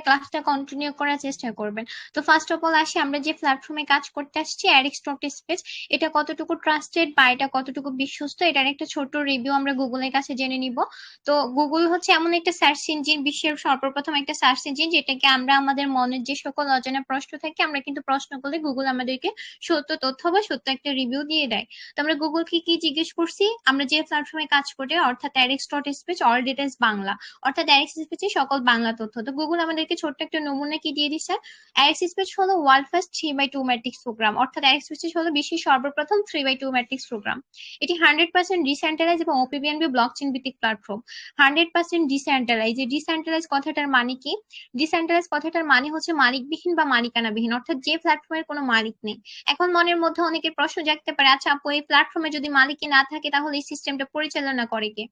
ক্লাসটা কন্টিনিউ করার চেষ্টা করবেন। তো ফার্স্ট অফ অল আসি, আমরা যে প্ল্যাটফর্মে কাজ করতে আসছি এরিক্স ডট স্পেস, এটা কতটুকু ট্রাস্টেড বা এটা কতটুকু বিশ্বস্ত, এটার একটা ছোট রিভিউ আমরা গুগলের কাছে জেনে নিব। তো গুগল হচ্ছে এমন একটা সার্চ ইঞ্জিন, বিশ্বের সর্বপ্রথম একটা সার্চ ইঞ্জিন, যেটাকে আমরা আমাদের মনের যে সকল অজানা প্রশ্ন থাকে আমরা কিন্তু প্রশ্ন করলে গুগল আমাদেরকে সত্য তথ্য বা সত্য একটা রিভিউ দিয়ে দেয়। তো আমরা গুগলকে কি জিজ্ঞেস করছি, আমরা যে প্ল্যাটফর্মে কাজ করি অর্থাৎ এরিক্স dot space all details Bangla, অর্থাৎ এরিক্স স্পেসে সকল বাংলা তথ্য। তো গুগল আমাদেরকে ছোট্ট একটা নমুনা কি দিয়ে দিচ্ছে, এরিক্স স্পেস হলো ওয়ার্ল্ড ফার্স্ট 3/2 ম্যাট্রিক্স প্রোগ্রাম, অর্থাৎ এরিক্স স্পেস হলো বিশ্বের সর্বপ্রথম 3/2 ম্যাট্রিক্স প্রোগ্রাম। এটি 100% ডিসেন্ট্রালাইজ এবং ওপিবিএনবি ব্লকচেন ভিত্তিক প্ল্যাটফর্ম। 100% ডিসেন্ট্রালাইজ, এই ডিসেন্ট্রালাইজ কথাটার মানে কি? ডিসেন্ট্রালাইজ কথাটার মানে হচ্ছে মালিকবিহীন বা মালিকানাবিহীন, অর্থাৎ যে প্ল্যাটফর্মের কোনো মালিক নেই। এখন মনের মধ্যে অনেকের প্রশ্ন জাগতে পারে, আচ্ছা আপু এই প্ল্যাটফর্মে যদি মালিকই না থাকে তাহলে এই সিস্টেমটা পরিচালনা করে কে?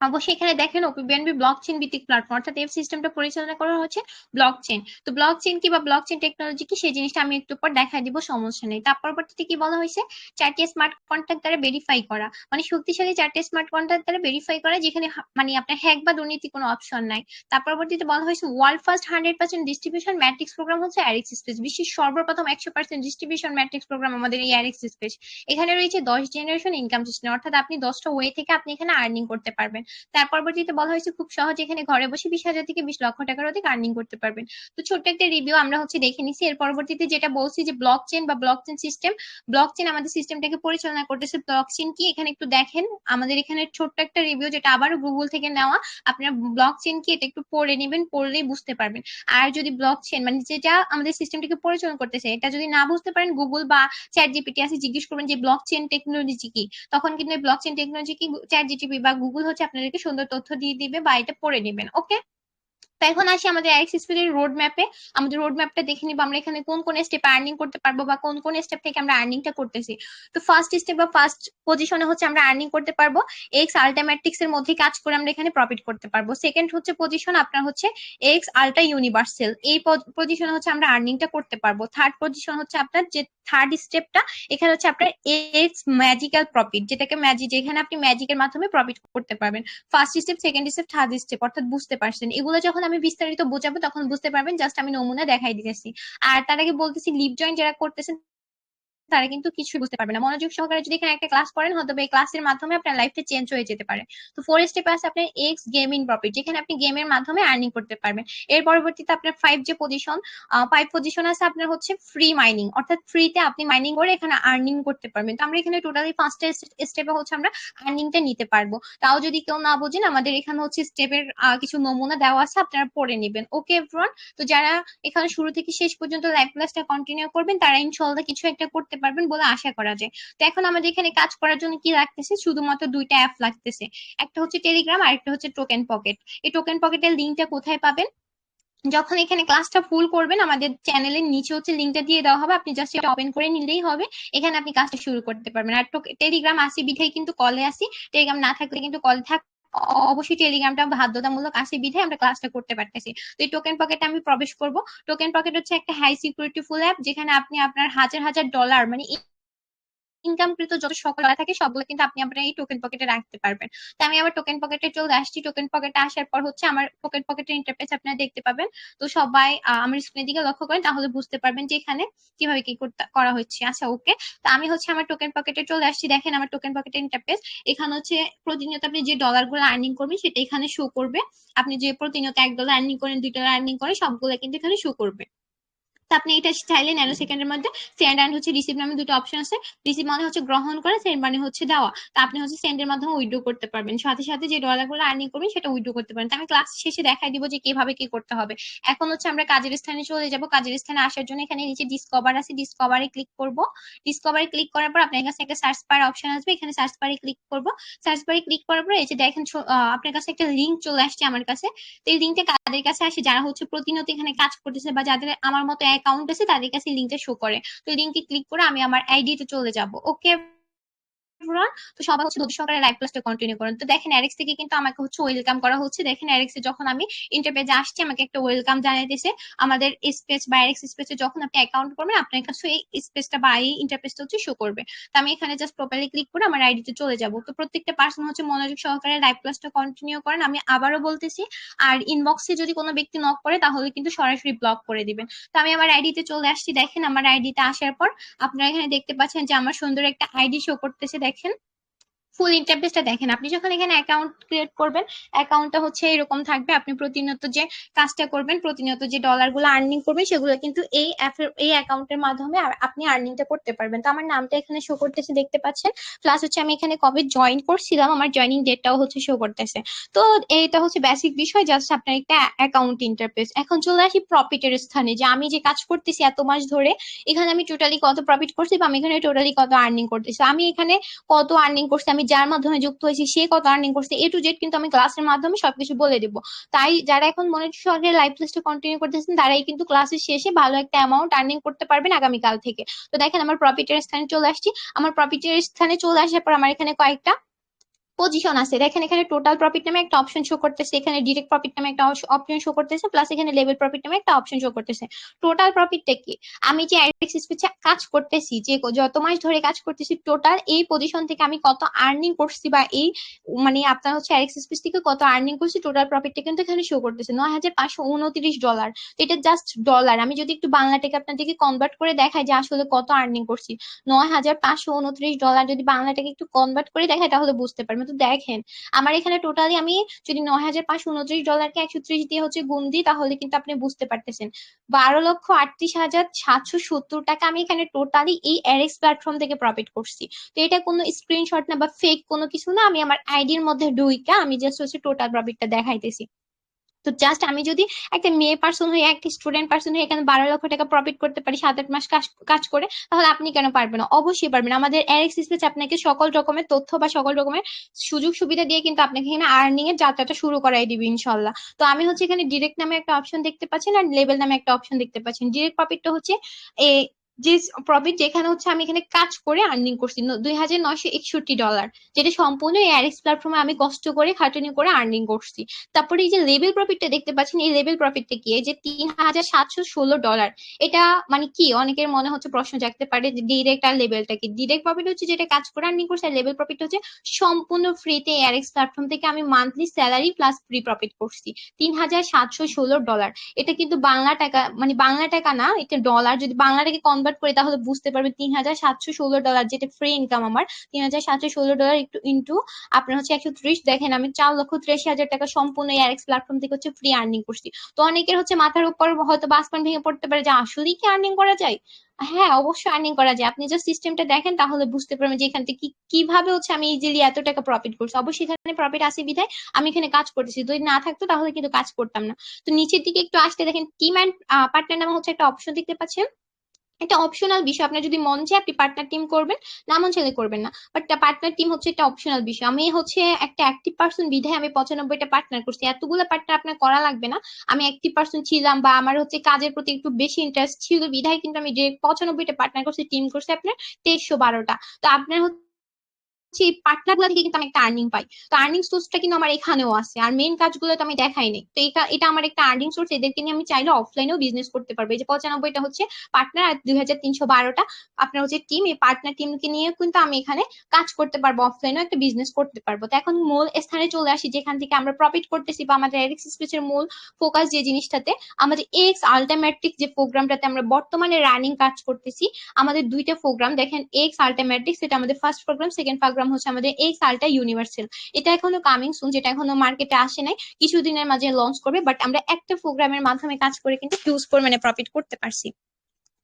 অবশ্যই এখানে দেখেন ওপিবিএনবি ব্লকচেন ভিত্তিক প্ল্যাটফর্ম, অর্থাৎ এই সিস্টেমটা পরিচালনা করা হচ্ছে ব্লকচেন। তো ব্লকচেন কি বা ব্লকচেন টেকনোলজি কি সেই জিনিসটা আমি একটু পর দেখাই দিব, সমস্যা নেই। তার পরবর্তীতে কি বলা হয়েছে, চারটি স্মার্ট কন্ট্রাক্ট দ্বারা ভেরিফাই করা, মানে শক্তিশালী চারটি স্মার্ট কন্ট্রাক্ট দ্বারা ভেরিফাই করা যেখানে মানে আপনার হ্যাক বা দুর্নীতি কোনো অপশন নাই। তার পরবর্তীতে বলা হয়েছে world first 100% distribution matrix program হচ্ছে এরিক্স স্পেস, বিশ্বের সর্বপ্রথম 100% ডিস্ট্রিবিউশন ম্যাট্রিক্স প্রোগ্রাম আমাদের এই এরিক্স স্পেস। এখানে রয়েছে 10 জেনারেশন ইনকাম সিস্টেম, অর্থাৎ আপনি 10টা ওয়ে থেকে আপনি এখানে আর্নিং করতে পারবেন। তার পরবর্তীতে বলা হয়েছে খুব সহজ, এখানে ঘরে বসে 20,000 থেকে 20 লক্ষ টাকার অধিক আর্নিং করতে পারবেন। তো ছোট্ট একটা রিভিউ আমরা হচ্ছে দেখে নিছি। এর পরবর্তীতে যেটা বলছি যে ব্লকচেন বা ব্লকচেন সিস্টেম, ব্লকচেন আমাদের সিস্টেমটাকে পরিচালনা করতেছে। ব্লকচেন কি এখানে একটু দেখেন, আমাদের এখানে ছোট্ট একটা রিভিউ যেটা আবারও গুগল থেকে নেওয়া। আপনারা ব্লকচেন কি এটা একটু পড়ে নেবেন, পড়লেই বুঝতে পারবেন। আর যদি ব্লকচেন মানে যেটা আমাদের সিস্টেমটাকে পরিচালনা করতেছে এটা যদি না বুঝতে পারেন, গুগল বা চ্যাট জিপিটি আছে জিজ্ঞেস করবেন যে ব্লকচেন টেকনোলজি কি, তখন কিন্তু এই ব্লকচেন টেকনোলজি কি চ্যাট জিটিপি বা গুগল হচ্ছে আপনাদেরকে সুন্দর তথ্য দিয়ে দিবে বা এটা পড়ে নেবেন। ওকে, তো এখন আসি আমাদের এক্স স্পিডের রোড ম্যাপে। আমাদের রোড ম্যাপটা দেখে নিবো আমরা এখানে কোন কোন স্টেপে আর্নিং করতে পারবো বা কোন কোন স্টেপ থেকে আমরা আর্নিংটা করতেছি। তো ফার্স্ট স্টেপ বা ফার্স্ট পজিশনে হচ্ছে আমরা আর্নিং করতে পারবো এক্স আল্টামেটিক্স এর মধ্যে কাজ করে আমরা এখানে প্রফিট করতে পারবো। সেকেন্ড হচ্ছে পজিশন আপনার হচ্ছে এক্স আল্টা ইউনিভার্সাল, এই পজিশনে হচ্ছে আমরা আর্নিংটা করতে পারবো। থার্ড পজিশন হচ্ছে আপনার যে থার্ড স্টেপটা, এখানে হচ্ছে আপনার এক্স ম্যাজিক্যাল প্রফিট, যেটাকে ম্যাজিক, যেখানে আপনি ম্যাজিকের মাধ্যমে প্রফিট করতে পারবেন। First step, second step, third step, অর্থাৎ বুঝতে পারছেন। এগুলো যখন আমি বিস্তারিত বোঝাবো তখন বুঝতে পারবেন, জাস্ট আমি নমুনা দেখাই দিতেছি। আর তার আগে বলতেছি লিভ জয়েন যারা করতেছেন তারা কিন্তু কিছুই বুঝতে পারবে না। মনোযোগ সহকারে যদি এখানে একটা ক্লাস করেন হয়তো এই ক্লাসের মাধ্যমে আপনার লাইফটা চেঞ্জ হয়ে যেতে পারে। তো ফোর স্টেপে আছে আপনার এক্স গেমিং প্রফিট, যেখানে আপনি গেমের মাধ্যমে আর্নিং করতে পারবেন। এর পরবর্তীতে আপনার ফাইভ যে পজিশন, ফাইভ পজিশন আছে আপনার হচ্ছে ফ্রি মাইনিং, অর্থাৎ ফ্রিতে আপনি মাইনিং করে এখানে আর্নিং করতে পারবেন। তো আমরা এখানে টোটালি পাঁচটা স্টেপে হচ্ছে আমরা আর্নিংটা নিতে পারবো। তাও যদি কেউ না বোঝেন আমাদের এখানে হচ্ছে স্টেপের কিছু নমুনা দেওয়া আছে, আপনারা পড়ে নেবেন। ওকে এভরিওয়ান, তো যারা এখানে শুরু থেকে শেষ পর্যন্ত লাইভ ক্লাসটা কন্টিনিউ করবেন তারা ইনশাল্লাহ কিছু একটা করতে পারবেন বলে আশা করা যায়। তো এখন আমাদের এখানে কাজ করার জন্য কি লাগতেছে, শুধুমাত্র দুইটা অ্যাপ লাগতেছে, একটা হচ্ছে টেলিগ্রাম আর একটা হচ্ছে টোকেন পকেট। এই টোকেন পকেটের লিঙ্কটা কোথায় পাবেন, যখন এখানে ক্লাসটা ফুল করবেন আমাদের চ্যানেলের নিচে হচ্ছে লিঙ্কটা দিয়ে দেওয়া হবে, আপনি জাস্ট এটা ওপেন করে নিলেই হবে। এখানে আপনি কাজটা শুরু করতে পারবেন। আর টেলিগ্রাম আসি বিধায় কিন্তু কলে আসি, টেলিগ্রাম না থাকলে কিন্তু কল থাক, অবশ্যই টেলিগ্রামটা বাধ্যতামূলক আসে বিধায় আমরা ক্লাসটা করতে পারতেছি। তো এই টোকেন পকেটে আমি প্রবেশ করব। টোকেন পকেট হচ্ছে একটা হাই সিকিউরিটি ফুল অ্যাপ, যেখানে আপনি আপনার হাজার হাজার ডলার মানে ইনকামকৃত যত সকল টাকা থাকে সবগুলো কিন্তু আপনি আপনার এই টোকেন পকেটে রাখতে পারবেন। তো আমি আমার টোকেন পকেটে চলে আসছি। টোকেন পকেটে আসার পর হচ্ছে আমার টোকেন পকেটের ইন্টারফেস আপনারা দেখতে পাবেন। তো সবাই আমার স্ক্রিনের দিকে লক্ষ্য করেন, তাহলে বুঝতে পারবেন যে এখানে কিভাবে কি করা হচ্ছে। আচ্ছা ওকে, তো আমি হচ্ছে আমার টোকেন পকেটে চলে আসছি। দেখেন আমার টোকেন পকেটের ইন্টারফেস, এখানে হচ্ছে প্রতিনিয়ত আপনি যে ডলার গুলো আর্নিং করবেন সেটা এখানে শো করবে। আপনি যে প্রতিনিয়ত $1 আর্নিং করেন, $2 আর্নিং করেন, সবগুলো কিন্তু এখানে শো করবে। তো আপনি এটা চাইলে ন্যানো সেকেন্ডের মধ্যে সেন্ড অ্যান্ড হচ্ছে রিসিভ নামে দুটো অপশন আছে। রিসিভ মানে হচ্ছে গ্রহণ করা, সেন্ড মানে হচ্ছে দেওয়া। তো আপনি হচ্ছে সেন্ডের মাধ্যমে উইথড্র করতে পারবেন, সাথে সাথে যে ডলারগুলো আর্নিং করবেন সেটা উইথড্র করতে পারেন। তো আমি ক্লাস শেষে দেখাই দিব যে কিভাবে কি করতে হবে। এখন হচ্ছে আমরা কাজের স্থানে চলে যাব। কাজের স্থানে আসার জন্য এখানে নিচে ডিসকভার আছে, ডিসকভারে ক্লিক করব। ডিসকভারে ক্লিক করার পর আপনার কাছে একটা সার্চ বার অপশন আসবে, এখানে সার্চ বারে ক্লিক করব। সার্চ বারে ক্লিক করার পর এই যে দেখেন আপনার কাছে একটা লিঙ্ক চলে আসছে আমার কাছে। তো এই লিঙ্কটা কাদের কাছে আসে, যারা হচ্ছে প্রতিনিয়ত এখানে কাজ করতেছে বা যাদের আমার মতো অ্যাকাউন্ট আছে তাদের কাছে লিঙ্কটা শো করে। তো লিঙ্কে ক্লিক করে আমি আমার আইডিতে চলে যাব। ওকে, এভরিওয়ান। তো সবাই হচ্ছে ধৈর্য সহকারে লাইভ ক্লাসটা কন্টিনিউ করেন। তো দেখেন অ্যারেক্স থেকে কিন্তু আমাকে হচ্ছে ওয়েলকাম করা হচ্ছে। দেখেন অ্যারেক্সে যখন আমি ইন্টারপেজে আসছি আমাকে একটা ওয়েলকাম জানাইতেছে। আমাদের স্পেস বা অ্যারেক্স স্পেসে যখন আপনি অ্যাকাউন্ট করবেন আপনার কাছে এই স্পেসটা বা এই ইন্টারপেজটা হচ্ছে শো করবে। তো আমি এখানে জাস্ট প্রপারলি ক্লিক করে আমার আইডিতে চলে যাব। তো প্রত্যেকটা পার্সন হচ্ছে মনোযোগ সহকারে লাইভ ক্লাসটা কন্টিনিউ করেন, আমি আবারও বলতেছি। আর ইনবক্সে যদি কোনো ব্যক্তি নক করে তাহলে কিন্তু সরাসরি ব্লক করে দিবেন। তো আমি আমার আইডিতে চলে আসছি। দেখেন আমার আইডিতে আসার পর আপনারা এখানে দেখতে পাচ্ছেন যে আমার সুন্দর একটা আইডি শো করতেছে। দেখেন ফুল ইন্টারফেসটা দেখেন। আপনি যখন এখানে অ্যাকাউন্ট ক্রিয়েট করবেন অ্যাকাউন্টটা হচ্ছে এরকম থাকবে। আপনি প্রতিনিয়ত যে কাজটা করবেন, প্রতিনিয়ত যে ডলার গুলো আর্নিং করবেন সেগুলো কিন্তু এই এই অ্যাকাউন্টের মাধ্যমে আপনি আর্নিংটা করতে পারবেন। তো আমার নামটা এখানে শো করতেছে দেখতে পাচ্ছেন। প্লাস হচ্ছে আমি এখানে কবে জয়েন করছিলাম আমার জয়েনিং ডেটটাও হচ্ছে শো করতেছে। তো এইটা হচ্ছে বেসিক বিষয়, জাস্ট আপনার একটা অ্যাকাউন্ট ইন্টারফেস। এখন চলে আসি প্রফিটের স্থানে, যে আমি যে কাজ করতেছি এত মাস ধরে এখানে আমি টোটালি কত প্রফিট করছি বা আমি এখানে টোটালি কত আর্নিং করতেছি, আমি এখানে কত আর্নিং করছে, আমি যার মাধ্যমে যুক্ত হয়েছি সে কত আর্নিং করছে, এ টু জেড কিন্তু আমি ক্লাসের মাধ্যমে সবকিছু বলে দিব। তাই যারা এখন মনোযোগ সহকারে লাইভ ক্লাসটা কন্টিনিউ করতেছেন তারাই কিন্তু ক্লাসের শেষে ভালো একটা অ্যামাউন্ট আর্নিং করতে পারবেন আগামীকাল থেকে। তো দেখেন আমার প্রফিটের স্থানে চলে আসছি। আমার প্রফিটের স্থানে চলে আসার পর আমার এখানে কয়েকটা পজিশন আছে। দেখেন এখানে টোটাল প্রফিট নামে একটা অপশন শো করতেছে, এখানে ডিরেক্ট প্রফিট নামে একটা অপশন শো করতেছে, প্লাস এখানে লেভেল প্রফিট নামে একটা অপশন শো করতেছে। টোটাল প্রফিটটা কি, আমি যে অ্যাডেক্স স্পেসে কাজ করতেছি, যে যত মাস ধরে কাজ করতেছি টোটাল এই পজিশন থেকে আমি কত আর্নিং করছি বা এই মানে আপনার হচ্ছে অ্যাডেক্স স্পেস থেকে কত আর্নিং করছি টোটাল প্রফিটটা কিন্তু এখানে শো করতেছে $9,529। তো এটা জাস্ট ডলার। আমি যদি একটু বাংলা টাকা আপনাদেরকে কনভার্ট করে দেখাই যে আসলে কত আর্নিং করছি, $9,529 যদি বাংলা টাকা একটু কনভার্ট করে দেখাই তাহলে বুঝতে পারবেন। তো দেখেন আমার এখানে টোটালি আমি যদি $9,529কে 130 দিয়ে হচ্ছে গুণ দিই তাহলে কিন্তু আপনি বুঝতে পারতেছেন 12,38,770 টাকা আমি এখানে টোটালি এই অ্যারেক্স প্ল্যাটফর্ম থেকে প্রফিট করছি। তো এটা কোনো স্ক্রিনশট না বা ফেক কোনো কিছু না, আমি আমার আইডির মধ্যে ঢুইকা আমি জাস্ট হচ্ছে টোটাল প্রফিটটা দেখাইতেছি। তো জাস্ট আমি যদি একটা মেয়ে পার্সন হয়ে একটা স্টুডেন্ট পার্সন হয়ে এখানে 12 লক্ষ টাকা প্রফিট করতে পারি 7-8 মাস কাজ কাজ করে, তাহলে আপনি কেন পারবেন না? অবশ্যই পারবেন। আমাদের অ্যারেক্স স্পেস আপনাকে সকল রকমের তথ্য বা সকল রকমের সুযোগ সুবিধা দিয়ে কিন্তু আপনাকে এখানে আর্নিং এর যাত্রাটা শুরু করাই দিবে ইনশাল্লাহ। তো আমি হচ্ছে এখানে ডিরেক্ট নামে একটা অপশন দেখতে পাচ্ছেন আর লেভেল নামে একটা অপশন দেখতে পাচ্ছেন। ডিরেক্ট প্রফিটটা হচ্ছে এ যে প্রফিট যেখানে হচ্ছে আমি এখানে কাজ করে আর্নিং করছি $2,961, যেটা সম্পূর্ণ এই অ্যারেক্স প্ল্যাটফর্মে আমি কষ্ট করে খাটুনি করে আর্নিং করছি। তারপরে এই যে লেভেল প্রফিটটা দেখতে পাচ্ছেন, এই লেভেল প্রফিটটা কি, এই যে $3,716, এটা মানে কি অনেকের মনে হচ্ছে প্রশ্ন জাগতে পারে যে ডিরেক্ট আর লেভেলটা কি। ডিরেক্ট প্রফিট হচ্ছে যেটা কাজ করে আর্নিং করছে, আর লেভেল প্রফিট হচ্ছে সম্পূর্ণ ফ্রিতে এআরএক্স প্ল্যাটফর্ম থেকে আমি monthly salary plus free profit করছি $3,716। এটা কিন্তু বাংলা টাকা, মানে বাংলা টাকা না, এটা ডলার। যদি বাংলাটাকে কনভার্ট করি তাহলে বুঝতে পারবে $3,716 যেটা ফ্রি ইনকাম আমার। $3,716 একটু ইন্টু আপনার হচ্ছে 130, দেখেন আমি 4,83,000 টাকা সম্পূর্ণ এআরএক্স প্ল্যাটফর্ম থেকে হচ্ছে ফ্রি আর্নিং করছি। তো অনেকের হচ্ছে মাথার উপর হয়তো আসমান ভেঙে পড়তে পারে যে আসলেই কি আর্নিং করা যায়। হ্যাঁ অবশ্যই আর্নিং করা যায়, আপনি জাস্ট সিস্টেমটা দেখেন তাহলে বুঝতে পারবেন যে এখান থেকে কিভাবে হচ্ছে আমি ইজিলি এত টাকা প্রফিট করছি। অবশ্যই এখানে প্রফিট আছে বিধায় আমি এখানে কাজ করতেছি, যদি না থাকতো তাহলে কিন্তু কাজ করতাম না। তো নিচের দিকে একটু আসতে দেখেন টিম অ্যান্ড পার্টনার নামে হচ্ছে একটা অপশন দেখতে পাচ্ছেন। একটা অপশনাল বিষয়, আপনার যদি মন চায় আপনি পার্টনার টিম করবেন, না মন চাইলে করবেন না, বাট পার্টনার টিম হচ্ছে একটা অপশনাল বিষয়। আমি হচ্ছে একটা অ্যাক্টিভ পার্সন বিধায় আমি 95টা পার্টনার করছি, এতগুলো পার্টনার আপনার করা লাগবে না। আমি অ্যাক্টিভ পার্সন ছিলাম বা আমার হচ্ছে কাজের প্রতি একটু বেশি ইন্টারেস্ট ছিল বিধায় কিন্তু আমি যে 95টা পার্টনার করছি, টিম করছি আপনার 2312টা। তো আপনার সেই পার্টনার গুলা থেকে কিন্তু আমি একটা আর্নিং পাই। তো আর্নিং সোর্সটা কিন্তু আমার এখানেও আছে, আর মেইন কাজগুলো তো আমি দেখাই নাই। তো এটা আমার একটা আর্নিং সোর্স, এদেরকে নিয়ে আমি চাইলে অফলাইনেও বিজনেস করতে পারবো। এই যে 95টা হচ্ছে পার্টনার আর 2312টা আপনার হচ্ছে টিম, এই পার্টনার টিমকে নিয়ে কিন্তু আমি এখানে কাজ করতে পারবো, অফলাইনেও একটা বিজনেস করতে পারবো। তো এখন মূল স্থানে চলে আসি যেখান থেকে আমরা প্রফিট করতেছি বা আমাদের এরিক্স স্পেসের মূল ফোকাস যে জিনিসটাতে, আমাদের এক্স আলটিমেটিক যে প্রোগ্রামটাতে আমরা বর্তমানে রানিং কাজ করতেছি। আমাদের দুইটা প্রোগ্রাম দেখেন, এক্স আলটিমেটিক্স এটা আমাদের ফার্স্ট প্রোগ্রাম, সেকেন্ড প্রোগ্রাম হচ্ছে আমাদের এক্স আলটা ইউনিভার্সাল। এটা এখনো কামিং সুন, যেটা এখনো মার্কেটে আসে নাই, কিছুদিনের মাঝে লঞ্চ করবে। বাট আমরা একটা প্রোগ্রামের মাধ্যমে কাজ করে কিন্তু হিউজ পরিমাণে প্রফিট করতে পারছি।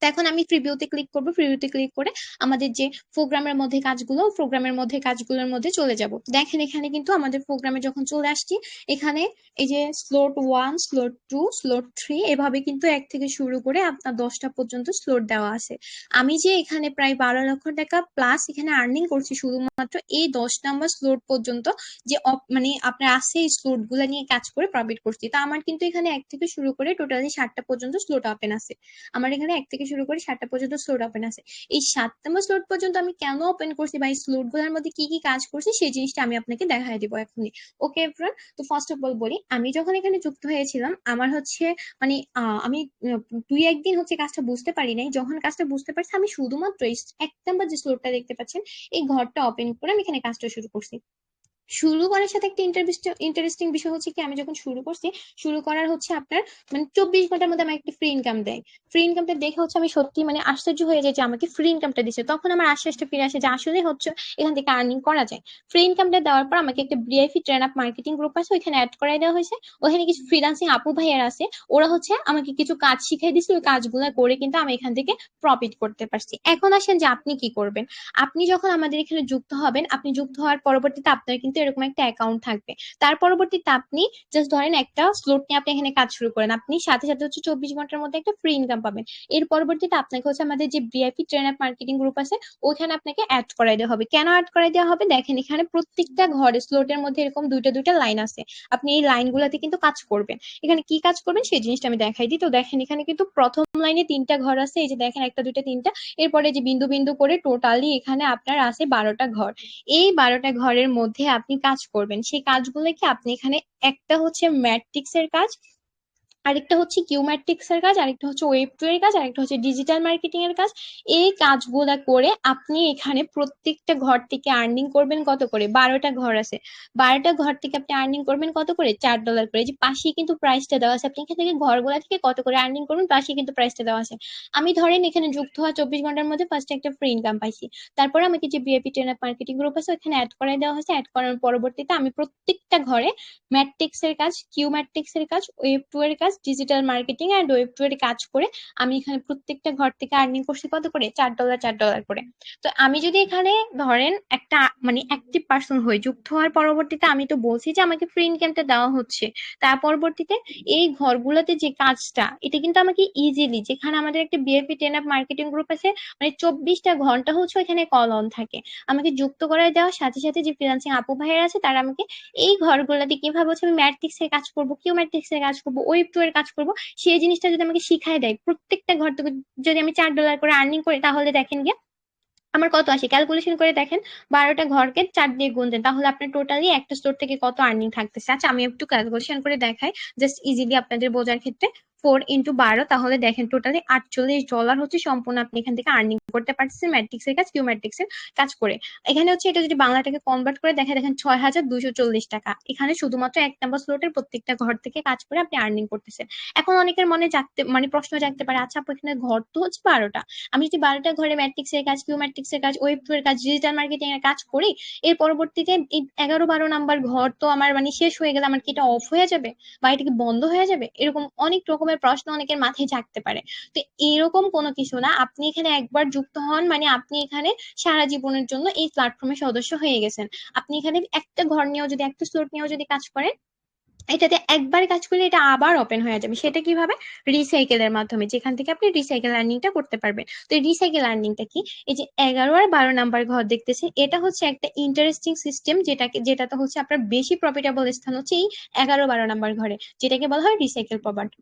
তো এখন আমি প্রিভিউতে ক্লিক করব, প্রিভিউতে ক্লিক করে আমাদের যে প্রোগ্রামের মধ্যে কাজগুলো, প্রোগ্রামের মধ্যে কাজগুলোর মধ্যে চলে যাব। দেখেন এখানে কিন্তু আমাদের প্রোগ্রামে যখন চলে আসছি, এখানে এই যে স্লট 1, স্লট 2, স্লট 3 এভাবে কিন্তু 1 থেকে শুরু করে আপনার 10টা পর্যন্ত স্লট দেওয়া আছে। আমি যে এখানে প্রায় 12 লক্ষ টাকা প্লাস এখানে আর্নিং করছি শুধুমাত্র এই 10 নাম্বার স্লট পর্যন্ত, যে মানে আপনার আছে এই স্লট গুলা নিয়ে কাজ করে প্রফিট করছি। তা আমার কিন্তু এখানে 1 থেকে শুরু করে টোটালি 7টা পর্যন্ত স্লট ওপেন আছে। আমার এখানে 1 থেকে শুরু করি 7টা পর্যন্ত স্লট ওপেন আছে। এই 7 নম্বর স্লট পর্যন্ত আমি কেন ওপেন করছি বা এই স্লট গুলোর মধ্যে কি কি কাজ করছি সেই জিনিসটা আমি আপনাকে দেখাই দিব এখনই। ওকে এভরিওয়ান, তো ফার্স্ট অফ অল বলি, আমি যখন এখানে যুক্ত হয়েছিলাম আমার হচ্ছে মানে আমি 2-1 দিন হচ্ছে কাজটা বুঝতে পারি নাই। যখন কাজটা বুঝতে পারছি আমি শুধুমাত্র এই 1 নাম্বার যে স্লটটা দেখতে পাচ্ছেন এই ঘরটা ওপেন করে আমি এখানে কাজটা শুরু করছি। শুরু করার সাথে একটা ইন্টারেস্টিং বিষয় হচ্ছে কি, আমি যখন শুরু করছি, শুরু করার হচ্ছে আপনার মানে 24 ঘন্টার মধ্যে আমাকে একটা ফ্রি ইনকাম দেয়। ফ্রি ইনকামটা দেখে হচ্ছে আমি সত্যি মানে আশ্চর্য হয়ে যাই যে আমাকে ফ্রি ইনকামটা দিচ্ছে। তখন আমার আশ্বাসটা ফিরে আসে যে আসলে হচ্ছে এখান থেকে আর্নিং করা যায়। ফ্রি ইনকামটা দেওয়ার পর আমাকে একটা VIP train up marketing group আছে, ওইখানে অ্যাড করাই দেওয়া হয়েছে। ওখানে কিছু ফ্রিল্যান্সিং আপু ভাইয়ার আছে, ওরা হচ্ছে আমাকে কিছু কাজ শিখাই দিচ্ছে, ওই কাজগুলো করে কিন্তু আমি এখান থেকে প্রফিট করতে পারছি। এখন আসেন যে আপনি কি করবেন। আপনি যখন আমাদের এখানে যুক্ত হবেন, আপনি যুক্ত হওয়ার পরবর্তীতে আপনার কিন্তু এরকম একটা অ্যাকাউন্ট থাকবে। তার পরবর্তীতে আপনি জাস্ট ধরেন একটা স্লট নিয়ে আপনি এখানে কাজ শুরু করেন, আপনি সাথে সাথে হচ্ছে 24 ঘন্টার মধ্যে একটা ফ্রি ইনকাম পাবেন। এর পরবর্তীতে আপনাকে হচ্ছে আমাদের যে VIP train up marketing group আছে ওখানে আপনাকে অ্যাড করাই দেওয়া হবে। কেন অ্যাড করাই দেওয়া হবে, দেখেন এখানে প্রত্যেকটা ঘরে স্লটের মধ্যে এরকম দুইটা দুইটা লাইন আছে। আপনি এই লাইনগুলোতে কিন্তু কাজ করবেন। এখানে কি কাজ করবেন সেই জিনিসটা আমি দেখাই দিই। তো দেখেন এখানে কিন্তু প্রথম লাইনে 3টা ঘর আছে, এই যে দেখেন একটা দুইটা তিনটা, এরপরে যে বিন্দু বিন্দু করে টোটালি এখানে আপনার আছে 12টা ঘর। এই 12টা ঘরের মধ্যে আপনি কাজ করবেন। সেই কাজগুলো কি আপনি এখানে, একটা হচ্ছে ম্যাট্রিক্স এর কাজ, আরেকটা হচ্ছে কিউ ম্যাট্রিক্স এর কাজ, আরেকটা হচ্ছে ওয়েব টু এর কাজ, আরেকটা হচ্ছে ডিজিটাল মার্কেটিং এর কাজ। এই কাজগুলা করে আপনি এখানে প্রত্যেকটা ঘর থেকে আর্নিং করবেন কত করে, 12টা ঘর আছে, 12টা ঘর থেকে আপনি আর্নিং করবেন কত করে, $4 করে। এই যে পাশেই কিন্তু প্রাইসটা দেওয়া আছে, আপনি এখান থেকে ঘরগুলা থেকে কত করে আর্নিং করবেন পাশেই কিন্তু প্রাইসটা দেওয়া আছে। আমি ধরেন এখানে যুক্ত হওয়া 24 ঘন্টার মধ্যে ফার্স্টে একটা ফ্রি ইনকাম পাইছি। তারপর আমাকে যে VIP train up marketing group আছে ওখানে অ্যাড করাই দেওয়া হয়েছে। অ্যাড করার পরবর্তীতে আমি প্রত্যেকটা ঘরে ম্যাট্রিক্স এর কাজ, কিউ ম্যাট্রিক্স এর কাজ, ওয়েব টু এর কাজ, digital marketing and web two এর কাজ করে আমি এখানে প্রত্যেকটা ঘর থেকে আর্নিং করছি কত করে, $4 করে। তো আমি যদি এখানে ধরেন একটা মানে অ্যাক্টিভ পার্সন হই, যুক্ত হওয়ার পরবর্তীতে আমি তো বলছি যে আমাকে ফ্রি ইনকামটা দেওয়া হচ্ছে, তার পরবর্তীতে এই ঘরগুলোতে যে কাজটা এটা কিন্তু আমাকে ইজিলি, যেখানে আমাদের একটা BAP ten up marketing group আছে, মানে 24টা ঘন্টা হচ্ছে ওখানে কল অন থাকে। আমাকে যুক্ত করায় দেওয়ার সাথে সাথে যে ফ্রিল্যান্সিং আপু ভাইয়ের আছে তারা আমাকে এই ঘরগুলোতে কিভাবে হচ্ছে আমি ম্যাট্রিক্স এর কাজ করবো, কিউ ম্যাট্রিক্স এর কাজ করবো, ওয়েব টু এর কাজ করবো, সেই জিনিসটা যদি আমাকে শিখাই দেয়, প্রত্যেকটা ঘর থেকে যদি আমি $4 করে আর্নিং করি, তাহলে দেখেন গিয়ে আমার কত আসে, ক্যালকুলেশন করে দেখেন। 12টা ঘরকে 4 দিয়ে গুণ দেন, তাহলে আপনার টোটালি একটা স্টোর থেকে কত আর্নিং থাকতেছে। আচ্ছা আমি একটু ক্যালকুলেশন করে দেখাই জাস্ট ইজিলি আপনাদের বোঝার ক্ষেত্রে। 4 × 12, তাহলে দেখেন টোটালি $48 হচ্ছে সম্পূর্ণ আপনি এখান থেকে আর্নিং করতে পারছেন ম্যাট্রিক্স এর কাজ, কিউ ম্যাট্রিক্স এর কাজ করে। এখানে হচ্ছে এটা যদি বাংলাটাকে কনভার্ট করে দেখেন, দেখেন 6,240 টাকা এখানে শুধুমাত্র 1 নম্বর স্লটের প্রত্যেকটা ঘর থেকে কাজ করে আপনি আর্নিং করতেছেন। এখন অনেকের মনে জাগতে মানে প্রশ্ন জাগতে পারে, আচ্ছা আপু এখানে ঘর তো হচ্ছে 12টা, আমি যদি 12টা ঘরে ম্যাট্রিক্স এর কাজ, কিউ ম্যাট্রিক্স এর কাজ, ওয়েব টু এর কাজ, ডিজিটাল মার্কেটিং এর কাজ করি, এর পরবর্তীতে এই 11-12 নাম্বার ঘর তো আমার মানে শেষ হয়ে গেলে আমার কি এটা অফ হয়ে যাবে বা এটা কি বন্ধ হয়ে যাবে, এরকম অনেক রকমের প্রশ্ন অনেকের মাথায় জাগতে পারে। তো এরকম কোনো কিছু না, আপনি এখানে একবার যুক্ত হন মানে আপনি এখানে সারা জীবনের জন্য এই প্ল্যাটফর্মের সদস্য হয়ে গেছেন। আপনি এখানে একটা ঘর নিয়েও যদি, একটা স্লট নিয়েও যদি কাজ করেন, এটাতে একবার কাজ করলে এটা আবার ওপেন হয়ে যাবে। সেটা কিভাবে, রিসাইকেলের মাধ্যমে, যেখান থেকে আপনি রিসাইকেল আর্নিংটা করতে পারবেন। তো এই রিসাইকেল আর্নিংটা কি, এই যে 11 আর 12 নাম্বার ঘর দেখতেছেন, এটা হচ্ছে একটা ইন্টারেস্টিং সিস্টেম, যেটাতে হচ্ছে আপনার বেশি প্রফিটেবল স্থান হচ্ছে এই 11-12 নাম্বার ঘরে, যেটাকে বলা হয় রিসাইকেল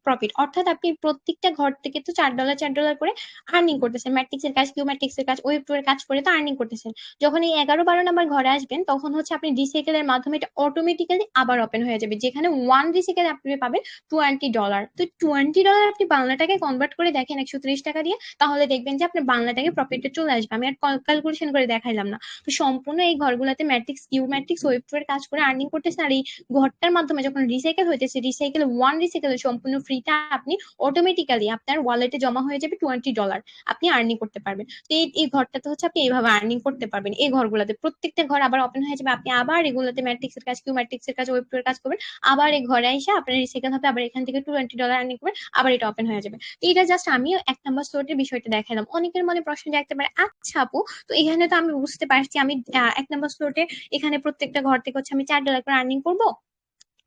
প্রফিট। অর্থাৎ আপনি প্রত্যেকটা ঘর থেকে তো $4 করে আর্নিং করতেছেন, ম্যাট্রিক্স এর কাজ, কিউ ম্যাট্রিক্স এর কাজ, ওয়েব টু এর কাজ করে তো আর্নিং করতেছেন। যখন এই 11-12 নাম্বার ঘরে আসবেন তখন হচ্ছে আপনি রিসাইকেলের মাধ্যমে এটা অটোমেটিক্যালি আবার ওপেন হয়ে যাবে, যেখানে ওয়ান রিসাইকেল আপনি পাবেন $20। তো $20 আপনি বাংলা টাকায় কনভার্ট করে দেখেন 130 টাকা দিয়ে, তাহলে দেখবেন যে আপনার বাংলা টাকায় প্রফিটটা চলে আসবে। আমি আর ক্যালকুলেশন করে দেখাইলাম না। তো সম্পূর্ণ এই ঘরগুলোতে matrix, Q matrix, web two এর কাজ করে আর্নিং করতেছেন। আর এই ঘরটার মাধ্যমে যখন রিসাইকেল হইতেছে, রিসাইকেল ওয়ান রিসাইকেল সম্পূর্ণ ফ্রিটা আপনি অটোমেটিক্যালি আপনার ওয়ালেটে জমা হয়ে যাবে $20, আপনি আর্নিং করতে পারবেন। তো এই ঘরটাতে হচ্ছে আপনি এইভাবে আর্নিং করতে পারবেন। এই ঘরগুলোতে প্রত্যেকটা ঘর আবার ওপেন হয়ে যাবে, আপনি আবার এগুলোতে ম্যাট্রিক্স এর কাজ, কিউ ম্যাট্রিক্স এর কাজ, ওয়েব টু এর কাজ করবেন, আবার এই ঘরে এসে আপনার রিসাইকেল হবে, আবার এখান থেকে $20 আর্নিং করবেন, আবার এটা ওপেন হয়ে যাবে। তো এটা জাস্ট আমি 1 নম্বর স্লটের বিষয়টা দেখালাম। অনেকের মনে প্রশ্ন জাগতে পারে, আচ্ছা আপু তো এখানে তো আমি বুঝতে পারছি আমি 1 নম্বর স্লটে এখানে প্রত্যেকটা ঘর থেকে হচ্ছে আমি $4 করে আর্নিং করবো,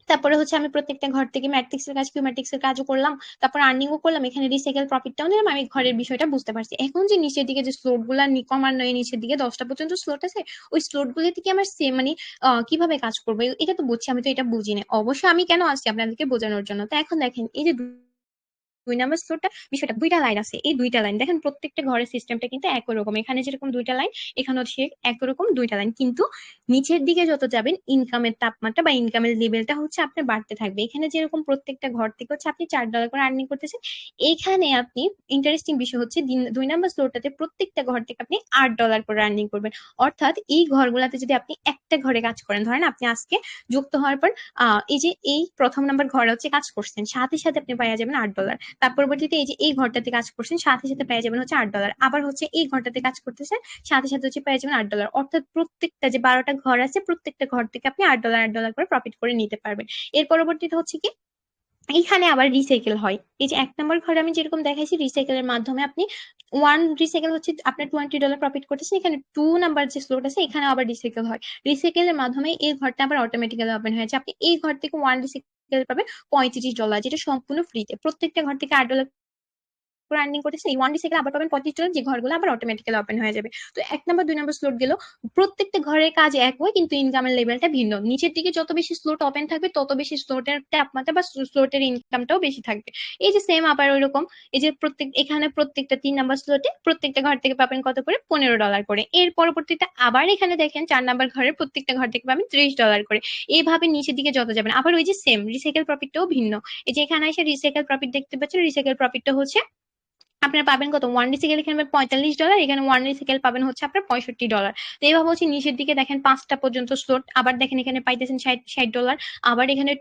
তারপরে হচ্ছে আমি প্রত্যেকটা ঘর থেকে ম্যাট্রিক্স এর কাজ, কিউ ম্যাট্রিক্স এর কাজও করলাম, তারপর আর্নিংও করলাম, এখানে রিসাইকেল প্রফিটটাও নিলাম, আমি ঘরের বিষয়টা বুঝতে পারছি। এখন যে নিচের দিকে যে স্লোট গুলা ক্রমান্বয়ে নিচের দিকে 10টা পর্যন্ত স্লোট আছে, ওই স্লোট গুলো থেকে আমার সেম মানে কিভাবে কাজ করবো এটা তো বুঝছি, আমি তো এটা বুঝি না। অবশ্যই আমি কেন আসছি আপনাদেরকে বোঝানোর জন্য। তো এখন দেখেন এই যে 2 নাম্বার স্লোরটা বিষয়টা দুইটা লাইন আছে, এই দুইটা লাইন দেখেন প্রত্যেকটা ঘরের সিস্টেমটা কিন্তু একই রকম, এখানে যেরকম দুইটা লাইন এখানেও সে একই রকম দুইটা লাইন, কিন্তু নিচের দিকে যত যাবেন ইনকামের তাপমাত্রা বা ইনকামের লেভেলটা হচ্ছে আপনার বাড়তে থাকবে। এখানে যেরকম প্রত্যেকটা ঘর থেকে হচ্ছে আপনি $4 করে আর্নিং করতেছেন, এখানে আপনি ইন্টারেস্টিং বিষয় হচ্ছে 2 নাম্বার স্লোরটাতে প্রত্যেকটা ঘর থেকে আপনি $8 করে আর্নিং করবেন। অর্থাৎ এই ঘরগুলাতে যদি আপনি একটা ঘরে কাজ করেন, ধরেন আপনি আজকে যুক্ত হওয়ার পর এই যে এই প্রথম নাম্বার ঘরে হচ্ছে কাজ করছেন, সাথে সাথে আপনি পাইয়া যাবেন $8। তার পরবর্তীতে এই যে এই ঘরটাতে কাজ করছেন, সাথে সাথে পেয়ে যাবেন হচ্ছে $8। আবার হচ্ছে এই ঘরটাতে কাজ করতেছেন, সাথে সাথে হচ্ছে পেয়ে যাবেন $8। অর্থাৎ প্রত্যেকটা যে 12টা ঘর আছে প্রত্যেকটা ঘর থেকে আপনি $8 $8 করে প্রফিট করে নিতে পারবেন। এর পরবর্তীতে হচ্ছে কি এইখানে আবার রিসাইকেল হয়। এই যে 1 নম্বর ঘরে আমি যেরকম দেখাইছি রিসাইকেলের মাধ্যমে আপনি ওয়ান রিসাইকেল হচ্ছে আপনার $20 প্রফিট করতেছেন, এখানে 2 নাম্বার যে স্লোট আছে এখানে আবার রিসাইকেল হয়। রিসাইকেলের মাধ্যমে এই ঘরটা আবার অটোমেটিক্যালি ওপেন হয়েছে, আপনি এই ঘর থেকে ওয়ান রিসাইকেল পাবেন $35, যেটা সম্পূর্ণ ফ্রিতে। প্রত্যেকটা ঘর থেকে $8 করে আর্নিং করতেছেন, এই ওয়ান রিসাইকেল আবার পাবেন $35, যে ঘরগুলো আবার অটোমেটিক্যালি ওপেন হয়ে যাবে। তো 1 নম্বর 2 নম্বর স্লোট গেল, প্রত্যেকটা ঘরের কাজ এক হয় কিন্তু ইনকামের লেভেলটা ভিন্ন। নিচের দিকে যত বেশি স্লোট ওপেন থাকবে তত বেশি স্লোটের তাপমাত্রা বা স্লোটের ইনকামটাও বেশি থাকবে। এই যে সেম আবার ওইরকম, এই যে এখানে প্রত্যেকটা 3 নম্বর স্লোটে প্রত্যেকটা ঘর থেকে পাবেন কত করে, $15 করে। এর পরবর্তীতে আবার এখানে দেখেন 4 নম্বর ঘরের প্রত্যেকটা ঘর থেকে পাবেন $30 করে। এইভাবে নিচের দিকে যত যাবেন আবার ওই যে সেম রিসাইকেল প্রফিটটাও ভিন্ন। এই যে এখানে এসে রিসাইকেল প্রফিট দেখতে পাচ্ছেন, রিসাইকেল প্রফিটটা হচ্ছে আপনারা পাবেন কত, ওয়ান রিসাইকেল এখানে $45, এখানে ওয়ান রিসাইকেল পাবেন হচ্ছে আপনার $65। তো এইভাবে হচ্ছে নিচের দিকে দেখেন 5টা পর্যন্ত স্লোট, আবার দেখেন এখানে পাইতেছেন $60। আবার এখানে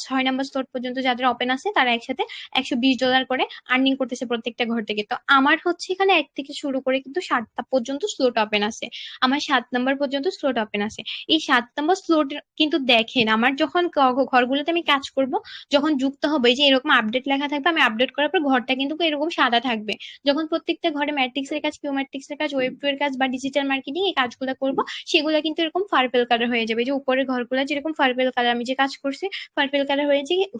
6 নম্বর স্লোট পর্যন্ত যাদের ওপেন আছে তারা একসাথে $120 করে আর্নিং করতেছে প্রত্যেকটা ঘর থেকে। তো আমার হচ্ছে এখানে 1 থেকে শুরু করে কিন্তু 7টা পর্যন্ত স্লোট ওপেন আছে, আমার 7 নম্বর পর্যন্ত স্লোট ওপেন আছে। এই 7 নম্বর স্লোট কিন্তু দেখেন আমার যখন ঘরগুলোতে আমি কাজ করব, যখন যুক্ত হবে এই যে এরকম আপডেট লেখা থাকবে, আমি আপডেট করার পর ঘরটা কিন্তু এরকম সাদা থাকবে। যখন প্রত্যেকটা ঘরে ম্যাট্রিক্স এর কাজ, কিউ ম্যাট্রিক্স এর কাজ, ওয়েব 2 এর কাজ বা ডিজিটাল মার্কেটিং এই কাজগুলো করব, সেগুলো কিন্তু এরকম পার্পল কালার হয়ে যাবে। যে উপরের ঘরগুলো যেরকম পার্পল কালার, আমি যে কাজ করছি পার্পল কালার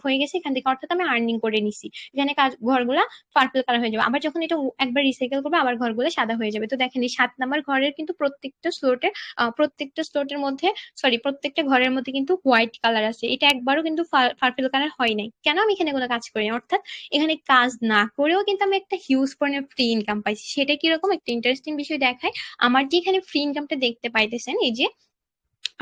হয়ে গেছে এখান থেকে, অর্থাৎ আমি আর্নিং করে নিছি। এখানে কাজ ঘরগুলা পার্পল কালার হয়ে যাবে। আবার যখন এটা একবার রিসাইকেল করবে আবার ঘরগুলো সাদা হয়ে যাবে। তো দেখেন এই 7 নম্বর ঘরের কিন্তু প্রত্যেকটা স্লোটের মধ্যে, সরি প্রত্যেকটা ঘরের মধ্যে কিন্তু হোয়াইট কালার আছে, এটা একবারও কিন্তু পার্পল কালার হয় নাই। কেন? আমি এখানে কোনো কাজ করি না। অর্থাৎ এখানে কাজ না করেও কিন্তু আমি একটা হিউজ পরিমাণে ফ্রি ইনকাম পাইছি। সেটা কিরকম একটা ইন্টারেস্টিং বিষয় দেখায়। আমার যে এখানে ফ্রি ইনকামটা দেখতে পাইতেছেন, এই যে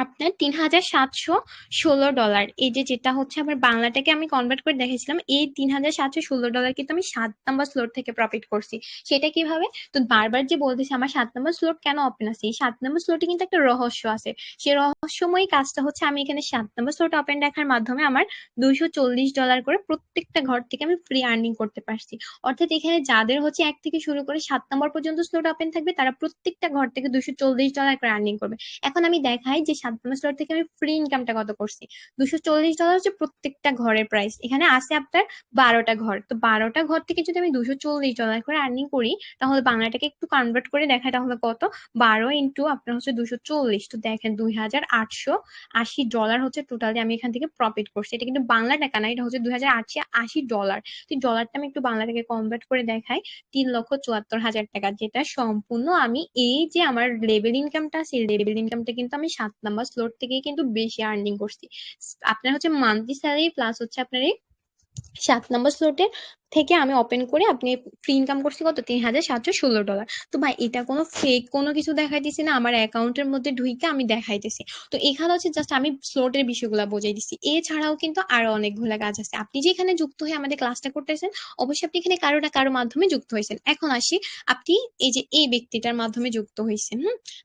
আপনার $3,716, এই যে যেটা হচ্ছে আমার বাংলাটাকে আমি কনভার্ট করে দেখেছিলাম, এই $3,716 কিন্তু আমি 7 নম্বর স্লোট থেকে প্রফিট করছি। সেটা কিভাবে? তো বারবার যে বলতেছি আমার 7 নম্বর স্লোট কেন ওপেন আছে, এই 7 নম্বর স্লোটে কিন্তু একটা রহস্য আছে। সেই রহস্যময় কাজটা হচ্ছে আমি এখানে 7 নম্বর স্লোট ওপেন রাখার মাধ্যমে আমার $240 করে প্রত্যেকটা ঘর থেকে আমি ফ্রি আর্নিং করতে পারছি। অর্থাৎ এখানে যাদের হচ্ছে 1 থেকে শুরু করে 7 নম্বর পর্যন্ত স্লোট ওপেন থাকবে তারা প্রত্যেকটা ঘর থেকে $240 করে আর্নিং করবে। এখন আমি দেখাই যে 7 নম্বর স্লট থেকে আমি ফ্রি ইনকামটা কত করছি। $240 হচ্ছে প্রত্যেকটা ঘরের প্রাইস। এখানে আছে আপনার 12টা ঘর, তো 12টা ঘর থেকে যদি আমি $240 করে আর্নিং করি, তাহলে বাংলাটাকে একটু কনভার্ট করে দেখায় তাহলে কত, 12 ইন্টু আপনার হচ্ছে 240, তো দেখেন $2,880 হচ্ছে টোটালি আমি এখান থেকে প্রফিট করছি। এটা কিন্তু বাংলা টাকা না, এটা হচ্ছে $2,880। তো ডলারটা আমি একটু বাংলাটাকে কনভার্ট করে দেখাই, 3,74,000 টাকা, যেটা সম্পূর্ণ আমি এই যে আমার লেভেল ইনকামটা, সেই লেভেল ইনকামটা কিন্তু আমি 7 নম্বর স্লোট থেকে কিন্তু বেশি আর্নিং করছি। আপনার হচ্ছে মান্থলি স্যালারি প্লাস হচ্ছে আপনার এই 7 নম্বর স্লোটে থেকে আমি ওপেন করে আপনি ফ্রি ইনকাম করছি কত, $3,716। তো ভাই এটা কোনো ফেক কোনো কিছু দেখাইতেছি না, আমার অ্যাকাউন্টের মধ্যে ঢুইকে আমি দেখাইতেছি। তো এখানে হচ্ছে জাস্ট আমি স্লোটের বিষয়গুলো বোঝাই দিচ্ছি, এছাড়াও কিন্তু আরো অনেকগুলো কাজ আছে। আপনি যে এখানে যুক্ত হয়ে আমাদের ক্লাসটা করতেছেন, অবশ্যই আপনি এখানে কারো না কারো মাধ্যমে যুক্ত হয়েছেন। এখন আসি, আপনি এই যে এই ব্যক্তিটার মাধ্যমে যুক্ত হয়েছেন,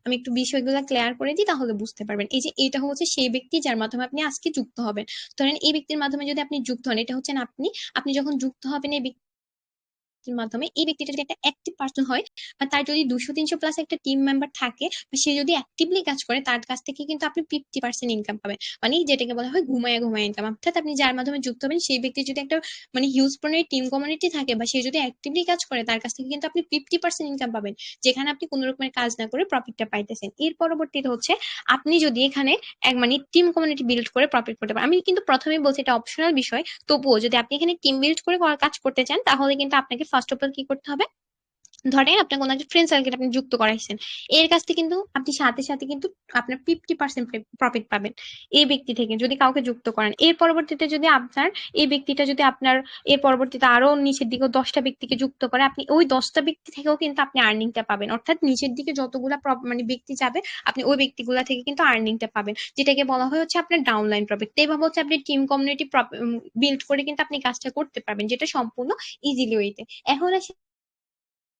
আমি একটু বিষয়গুলো ক্লিয়ার করে দিই তাহলে বুঝতে পারবেন। এই যে এটা হচ্ছে সেই ব্যক্তি যার মাধ্যমে আপনি আজকে যুক্ত হবেন। ধরেন এই ব্যক্তির মাধ্যমে যদি আপনি যুক্ত হন, এটা হচ্ছেন আপনি। আপনি যখন যুক্ত হবেন এই মাধ্যমে, এই ব্যক্তিটা যদি একটা অ্যাক্টিভ পার্সন হয় বা তার যদি 200-300 প্লাস একটা টিম মেম্বার থাকে বা সে যদি অ্যাক্টিভলি কাজ করে, তার কাছ থেকে কিন্তু আপনি 50% ইনকাম পাবেন। মানে যেটাকে বলা হয় ঘুমায় ঘুমায় ইনকাম। অর্থাৎ আপনি যার মাধ্যমে যুক্ত হবেন সেই ব্যক্তি যদি একটা মানে হিউজ পরিমাণের টিম কমিউনিটি থাকে বা সে যদি অ্যাক্টিভলি কাজ করে, তার কাছ থেকে কিন্তু আপনি 50% ইনকাম পাবেন, যেখানে আপনি কোনো রকমের কাজ না করে প্রফিটটা পাইতেছেন। এর পরবর্তীতে হচ্ছে আপনি যদি এখানে এক মানে টিম কমিউনিটি বিল্ড করে প্রফিট করতে পারেন। আমি কিন্তু প্রথমেই বলছি এটা অপশনাল বিষয়, তবুও যদি আপনি এখানে টিম বিল্ড করে কাজ করতে চান তাহলে কিন্তু আপনাকে ফার্স্ট অফ অল কি করতে হবে, ধরেন আপনার কোনো একটা ফ্রেন্ড সার্কেল আপনি যুক্ত করাইছেন, এর কাছ থেকে কিন্তু আপনি সাথে সাথে কিন্তু আপনার 50% প্রফিট পাবেন এই ব্যক্তি থেকে যদি কাউকে যুক্ত করেন। এর পরবর্তীতে যদি আপনার এই ব্যক্তিটা যদি আপনার এর পরবর্তীতে আরো নিচের দিকে 10টা ব্যক্তিকে যুক্ত করে, আপনি ওই 10টা ব্যক্তি থেকেও কিন্তু আপনি আর্নিংটা পাবেন। অর্থাৎ নিচের দিকে যতগুলা মানে ব্যক্তি যাবে, আপনি ওই ব্যক্তিগুলা থেকে কিন্তু আর্নিংটা পাবেন, যেটাকে বলা হয় হচ্ছে আপনার ডাউনলাইন প্রফিট। তো এইভাবে হচ্ছে আপনি টিম কমিউনিটি বিল্ড করে কিন্তু আপনি কাজটা করতে পারবেন, যেটা সম্পূর্ণ ইজিলি ওয়েতে। এখন আসি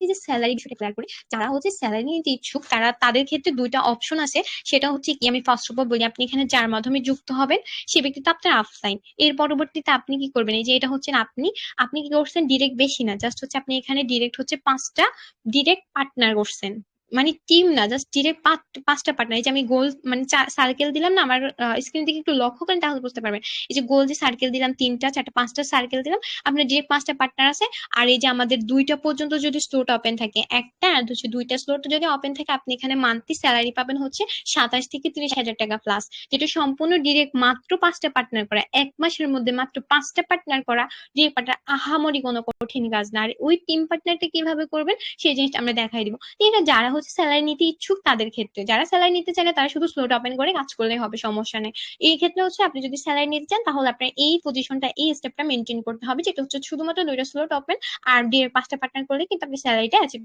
যে স্যালারি বিষয়টা ক্লিয়ার করি। যারা হচ্ছে স্যালারি নিতে ইচ্ছুক তারা তাদের ক্ষেত্রে দুইটা অপশন আছে। সেটা হচ্ছে কি, আমি ফার্স্ট অফ অল বলি, আপনি এখানে যার মাধ্যমে যুক্ত হবেন সে ব্যক্তি তো আপনার আফলাইন। এর পরবর্তীতে আপনি কি করবেন, এই যে এটা হচ্ছেন আপনি, আপনি কি করছেন ডিরেক্ট বেশি না, জাস্ট হচ্ছে আপনি এখানে ডিরেক্ট হচ্ছে 5টা ডিরেক্ট পার্টনার করছেন, মানে টিম না, জাস্ট ডিরেক্ট 5টা পার্টনার। এই যে আমি গোল মানে সার্কেল দিলাম না, আমার স্ক্রিন দিকে একটু লক্ষ্য করেন তাহলে বুঝতে পারবেন। এই যে গোল যে সার্কেল দিলাম, 3টা 4টা 5টা সার্কেল দিলাম, আপনার ডিরেক্ট 5টা পার্টনার আছে। আর এই যে আমাদের 2টা পর্যন্ত যদি স্লট ওপেন থাকে, একটা আর হচ্ছে 2টা স্লট যদি ওপেন থাকে, আপনি এখানে মান্থলি স্যালারি পাবেন হচ্ছে 27 থেকে 30 হাজার টাকা প্লাস, যেটা সম্পূর্ণ ডিরেক্ট মাত্র 5টা পার্টনার করা, 1 মাসের মধ্যে মাত্র 5টা পার্টনার করা। ডিরেক্ট পার্টনার আহামরি কোনো কঠিন কাজ না। আর ওই টিম পার্টনারটা কিভাবে করবেন সেই জিনিসটা আমরা দেখাই দিব। তো এটা যারা হচ্ছে স্যালারি নিতে ইচ্ছুক তাদের ক্ষেত্রে, যারা স্যালারি নিতে চাইলে তারা শুধু স্লট ওপেন করে কাজ করলেই হবে, সমস্যা নেই। এই ক্ষেত্রে হচ্ছে আপনি যদি স্যালারি নিতে চান তাহলে আপনার এই পজিশনটা এই স্টেপটা মেনটেন করতে হবে, যেটা হচ্ছে শুধুমাত্র 2টা স্লট ওপেন আর 5টা পার্টনার করলে কিন্তু আপনি স্যালারিটা অ্যাচিভ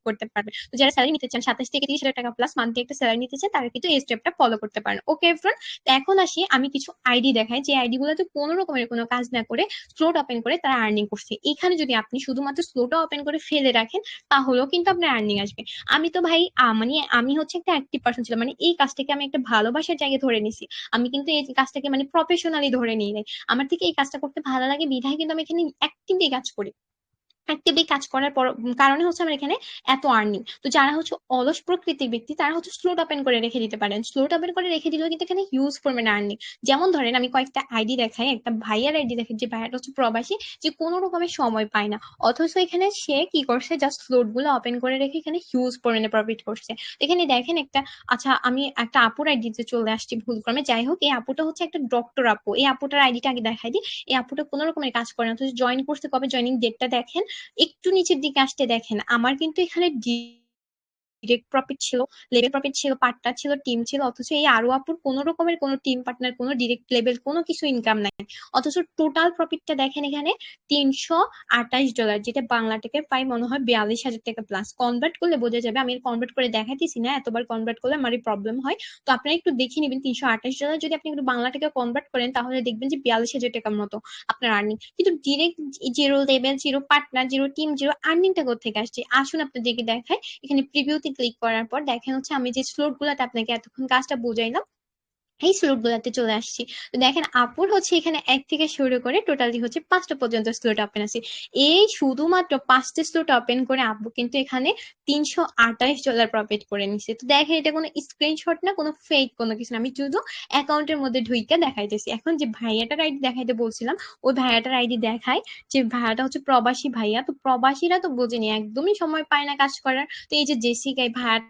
করতে পারবেন। তো যারা স্যালারি নিতে চান 27 থেকে 30 হাজার টাকা প্লাস মান্থলি একটা স্যালারি নিতে চান, তারা কিন্তু এই স্টেপটা ফলো করতে পারেন। ওকে ফ্রেন্ড, তো এখন আসি আমি কিছু আইডি দেখাই যে আইডি গুলোতে কোনো রকমের কোনো কাজ না করে স্লোট ওপেন করে তারা আর্নিং করছে। এখানে যদি আপনি শুধুমাত্র স্লোটা ওপেন করে ফেলে রাখেন তাহলেও কিন্তু আপনার আর্নিং আসবে। আমি তো ভাই মানে আমি হচ্ছে একটা অ্যাক্টিভ পার্সন ছিলাম, মানে এই কাজটাকে আমি একটা ভালোবাসার জায়গায় ধরে নিছি। আমি কিন্তু এই কাজটাকে মানে প্রফেশনালি ধরে নিই নাই। আমার থেকে এই কাজটা করতে ভালো লাগে বিধায় কিন্তু আমি এখানে অ্যাক্টিভলি কাজ করি। অ্যাক্টিভলি কাজ করার পর কারণে হচ্ছে আমার এখানে এত আর্নিং। তো যারা হচ্ছে অলস প্রকৃতির ব্যক্তি তারা হচ্ছে স্লোট ওপেন করে রেখে দিতে পারেন, স্লোট ওপেন করে রেখে দিলেও কিন্তু এখানে হিউজ পরিমাণে আর্নিং। যেমন ধরেন আমি কয়েকটা আইডি দেখাই, একটা ভাইয়ার আইডি দেখেন, যে ভাইয়াটা হচ্ছে প্রবাসী, যে কোনো রকমের সময় পায় না, অথচ এখানে সে কি করছে, জাস্ট স্লোট গুলো ওপেন করে রেখে এখানে হিউজ পরিমাণে প্রফিট করছে। তো এখানে দেখেন একটা, আচ্ছা আমি একটা আপুর আইডিতে চলে আসছি ভুলক্রমে, যাই হোক এই আপুটা হচ্ছে একটা ডক্টর আপু। এই আপুটার আইডিটা আগে দেখাই দিই। এই আপুটা কোনো রকমের কাজ করে না, অথচ জয়েন করছে কবে, জয়েনিং ডেটটা দেখেন, একটু নিচের দিকে আসতে দেখেন আমার কিন্তু এখানে ডিরেক্ট প্রফিট ছিল, লেভেল প্রফিট ছিল, পার্টনার ছিল, টিম ছিল, অথচ এই আরো আপুর কোন রকমের কোনো টিম পার্টনার কোনো ডিরেক্ট লেভেল কোনো কিছু ইনকাম নাই। অথচ টোটাল প্রফিটটা দেখেন এখানে $328, যেটা বাংলা থেকে প্রায় মনে হয় 42 হাজার টাকা প্লাস। কনভার্ট করলে বোঝা যাবে, আমি কনভার্ট করে দেখাইতেছি না, এতবার কনভার্ট করলে আমারই প্রবলেম হয়। তো আপনারা একটু দেখে নেবেন, $328 যদি আপনি একটু বাংলা থেকে কনভার্ট করেন তাহলে দেখবেন যে 42 হাজার টাকার মতো আপনার আর্নিং। কিন্তু direct zero level, zero partner, zero team, zero আর্নিংটা কোথেকে আসছে আসুন আপনাদেরকে দেখাই। এখানে প্রিভিউতে ক্লিক করার পর দেখেন হচ্ছে আমি যে স্লোট গুলাতে আপনাকে এতক্ষণ কাজটা বুঝাইলাম, এই স্লোট গুলাতে চলে আসছি। তো দেখেন আপুর হচ্ছে এখানে 1 থেকে শুরু করে টোটালি হচ্ছে 5টা পর্যন্ত স্লোট ওপেন আছে। এই শুধুমাত্র 5টা স্লোট ওপেন করে আপু কিন্তু এখানে $328 প্রফিট করে নিচ্ছে। তো দেখেন এটা কোনো স্ক্রিনশট না, কোনো ফেক কোনো কিছু না, আমি শুধু অ্যাকাউন্টের মধ্যে ঢুইকা দেখাইতেছি। এখন যে ভাইয়াটার আইডি দেখাইতে বলছিলাম, ওই ভাইয়াটার আইডি দেখাই। যে ভাইয়াটা হচ্ছে প্রবাসী ভাইয়া, তো প্রবাসীরা তো বোঝেনি, একদমই সময় পায় না কাজ করার। তো এই যে জেসিকা এই ভাইয়া